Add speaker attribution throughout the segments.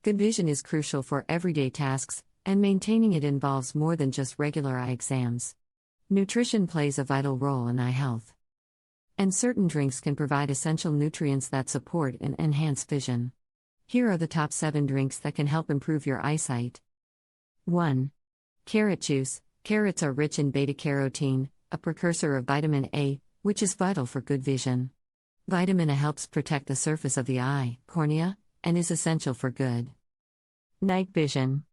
Speaker 1: Good vision is crucial for everyday tasks, and maintaining it involves more than just regular eye exams. Nutrition plays a vital role in eye health. And certain drinks can provide essential nutrients that support and enhance vision. Here are the top 7 drinks that can help improve your eyesight. 1. Carrot juice. Carrots are rich in beta-carotene, a precursor of vitamin A, which is vital for good vision. Vitamin A helps protect the surface of the eye, cornea, and is essential for good night vision.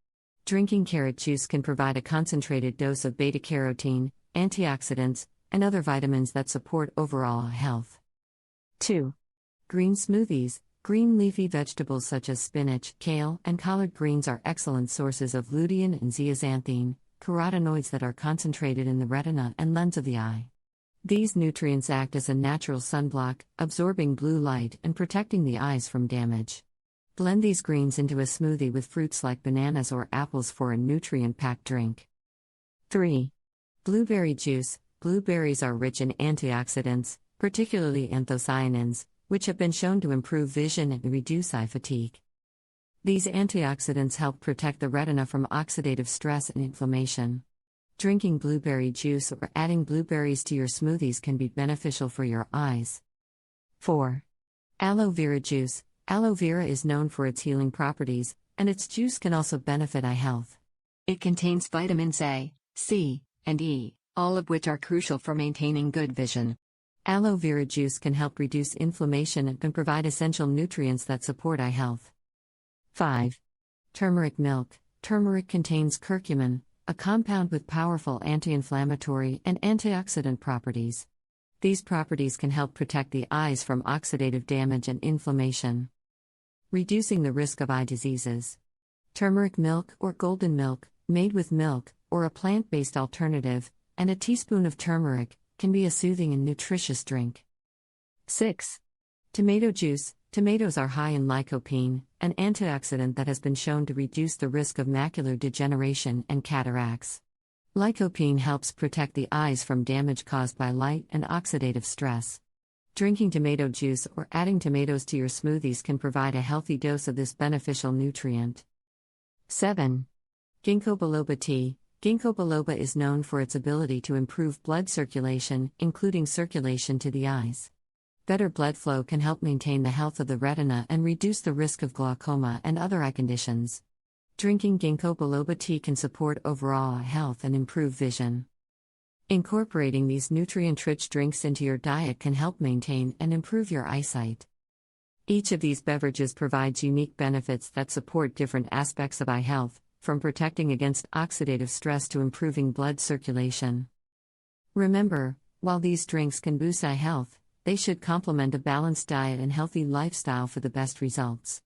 Speaker 1: Drinking carrot juice can provide a concentrated dose of beta-carotene, antioxidants, and other vitamins that support overall health. 2. Green smoothies. Green leafy vegetables such as spinach, kale, and collard greens are excellent sources of lutein and zeaxanthine, carotenoids that are concentrated in the retina and lens of the eye. These nutrients act as a natural sunblock, absorbing blue light and protecting the eyes from damage. Blend these greens into a smoothie with fruits like bananas or apples for a nutrient-packed drink. 3. Blueberry juice. Blueberries are rich in antioxidants, particularly anthocyanins, which have been shown to improve vision and reduce eye fatigue. These antioxidants help protect the retina from oxidative stress and inflammation. Drinking blueberry juice or adding blueberries to your smoothies can be beneficial for your eyes. 4. Aloe vera juice. Aloe vera is known for its healing properties, and its juice can also benefit eye health. It contains vitamins A, C, and E, all of which are crucial for maintaining good vision. Aloe vera juice can help reduce inflammation and can provide essential nutrients that support eye health. 5. Turmeric milk. Turmeric contains curcumin, a compound with powerful anti-inflammatory and antioxidant properties. These properties can help protect the eyes from oxidative damage and inflammation, reducing the risk of eye diseases. Turmeric milk or golden milk, made with milk, or a plant-based alternative, and a teaspoon of turmeric, can be a soothing and nutritious drink. 6. Tomato juice. Tomatoes are high in lycopene, an antioxidant that has been shown to reduce the risk of macular degeneration and cataracts. Lycopene helps protect the eyes from damage caused by light and oxidative stress. Drinking tomato juice or adding tomatoes to your smoothies can provide a healthy dose of this beneficial nutrient. 7. Ginkgo biloba tea. Ginkgo biloba is known for its ability to improve blood circulation, including circulation to the eyes. Better blood flow can help maintain the health of the retina and reduce the risk of glaucoma and other eye conditions. Drinking ginkgo biloba tea can support overall eye health and improve vision. Incorporating these nutrient-rich drinks into your diet can help maintain and improve your eyesight. Each of these beverages provides unique benefits that support different aspects of eye health, from protecting against oxidative stress to improving blood circulation. Remember, while these drinks can boost eye health, they should complement a balanced diet and healthy lifestyle for the best results.